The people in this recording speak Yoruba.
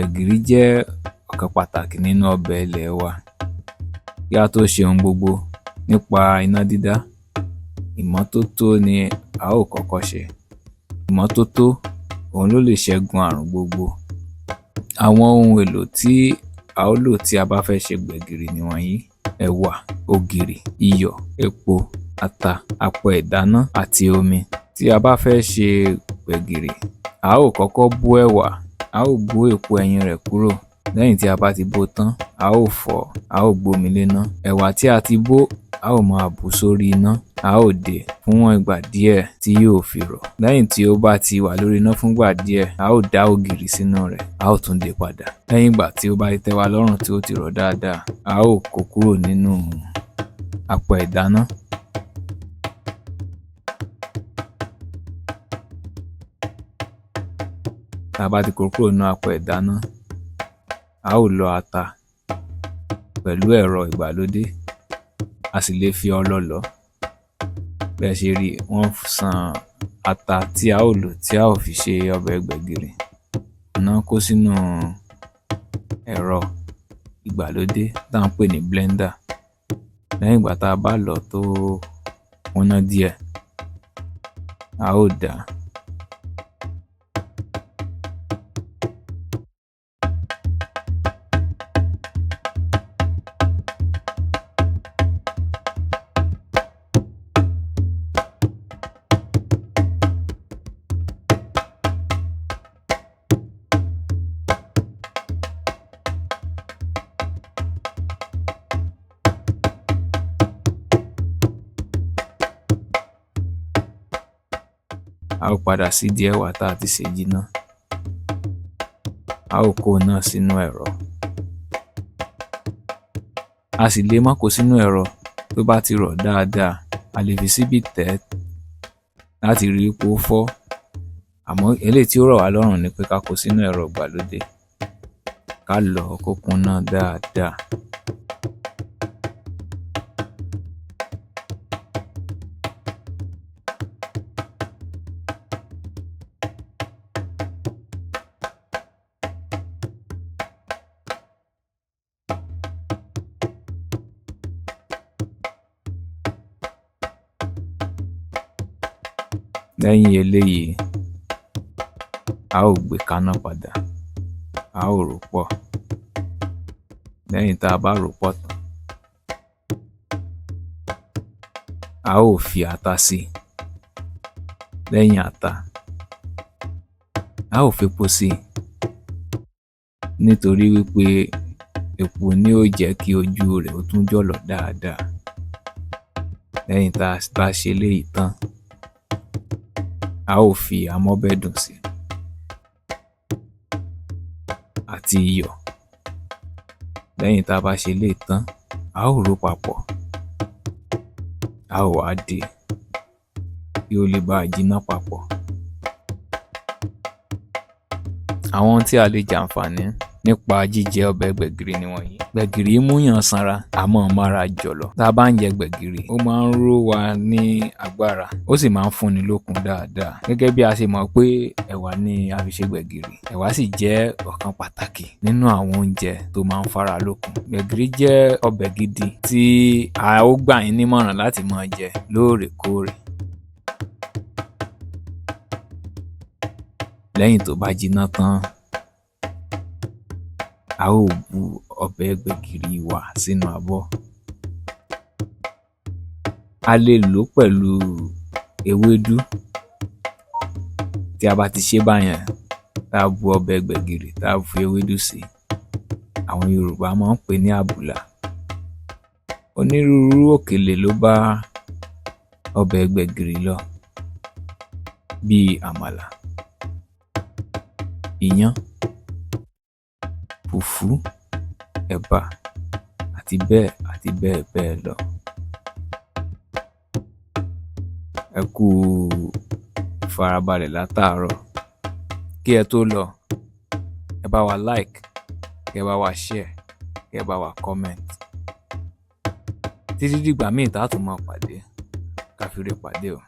Gbẹ̀gìrì jẹ́ ọ̀kan pàtàkì nínú ọbẹ̀ ilẹ̀ wa. Kí a tó ṣe ohun gbogbo nípa iná dídá, ìmọ́tótó ni a ó kọ́kọ́ ṣe. Ìmọ́tótó òun ló lè ṣẹ́gun àrùn gbogbo. Àwọn ohun èlò tí a ó lò tí a bá fẹ́ ṣe gbẹ̀gìrì nìwọ̀nyí: ẹ̀wà, ògìrì, iyọ̀, epo, ata, apẹ ìdáná àti omi. Tí a bá fẹ́ ṣe gbẹ̀gìrì, a ó kọ́kọ́ bó ẹ̀wà, a ó bó èpo ẹ̀yìn rẹ̀ kúrò. Lẹ́yìn tí a bá ti bó tán, a ó fọ̀, a ó gbómi léná. Ẹ̀wà tí a ti bó, a ó máa bù sórí iná, a ó dè fún ìgbà díẹ̀ tí yóò fi rọ̀. Lẹ́yìn tí ó bá ti wà lórí iná fún ìgbà díẹ̀, a ó dá ògìrì sínú rẹ̀, a ó tún dè padà. Lẹ́yìn ìgbà tí ó bá tẹ́ wa lọ́rùn tí ó ti rọ̀ dáadáa, a ó kó kúrò nínú apẹ ìdáná. Tá a bá ti kó kúrò nínú apẹ ìdáná, a ó lọ ata pẹ̀lú ẹ̀rọ ìgbàlódé. A sì lè fi ọlọ lọ̀. Bí ẹ ṣe rí, wọ́n san ata tí a ó lò tí a ó fi ṣe ọbẹ̀ gbẹ̀gìrì náà kó sínú ẹ̀rọ ìgbàlódé tá à ń pè ní blender. Lẹ́yìn ìgbà tá a bá lọ̀ tó kúnná díẹ̀, a ó dà á. A ó padà sí ìdí ẹ̀wà tá a ti sè jiná. A ó kó náà sínú ẹ̀rọ. A sì lè má kó sínú ẹ̀rọ. Tó bá ti rọ̀ dáadáa, a lè fi síbí tẹ̀ láti rí i pé ó fọ́. Àmọ́ eléyìí tí ó rọ̀ wá lọ́rùn ni pé ká kó sínú ẹ̀rọ ìgbàlódé, ká lọ̀ ọ́ kó kúnná dáadáa. Lẹ́yìn eléyìí, a ó gbé kaná padà, a ó rò pọ̀. Lẹ́yìn tá a bá rò pọ̀ tán, a ó fi ata sí i. Lẹ́yìn ata, a ó fi epo sí i, nítorí wípé epo ni ó jẹ́ kí ojú rẹ̀ ó tún jọ̀lọ̀ dáadáa. Lẹ́yìn tá a bá ṣe eléyìí tán, a ó fi amọ́bẹ̀dùn sí i àti iyọ̀. Lẹ́yìn tá a bá ṣe eléyìí tán, a ó rò papọ̀. A ó wá dè kí ó lè bá jiná papọ̀. Àwọn ohun tí a lè jàǹfààní nípa jíjẹ ọbẹ̀ gbẹ̀gìrì nìwọ̀nyí. Gbẹ̀gìrì múyàn sanra, àmọ́ mára jọ̀lọ̀. Tá a bá ń jẹ gbẹ̀gìrì, ó máa ń ró wa ní agbára, ó sì máa ń fúnni lókun dáadáa. Gẹ́gẹ́ bí a ṣe mọ̀ pé ẹ̀wà ni a fi ṣe gbẹ̀gìrì. Ẹ̀wà sì jẹ́ ọ̀kan pàtàkì nínú àwọn oúnjẹ tó máa ń fara lókun. Gbẹ̀gìrì jẹ́ ọbẹ̀ gidi tí a ó gbà yín nímọ̀ràn láti máa jẹ lóòrèkóòrè. Lẹ́yìn tó bá jiná tán, a ó bu ọbẹ̀ gbẹ̀gìrì wa sínú abọ́. A lè lò ó pẹ̀lú ewédú. Tí a bá ti ṣe báyẹn, tá a bu ọbẹ̀ gbẹ̀gìrì, tá a fi ewédú sí i, àwọn Yorùbá máa ń pè ní àbùlà. Onírúurú òkèlè ló bá ọbẹ̀ gbẹ̀gìrì lọ, bíi àmàlà, iyán, fùfú, ẹ̀bà àti bẹ́ẹ̀ bẹ́ẹ̀ lọ. Ẹ kú ìfarabalẹ̀ látàárọ̀. Kí ẹ tó lọ, ẹ bá wa like, kí ẹ bá wa share, kí ẹ bá wa comment. Títí dìgbà míì tá a tún máa pàdé, ká fi re pàdé o.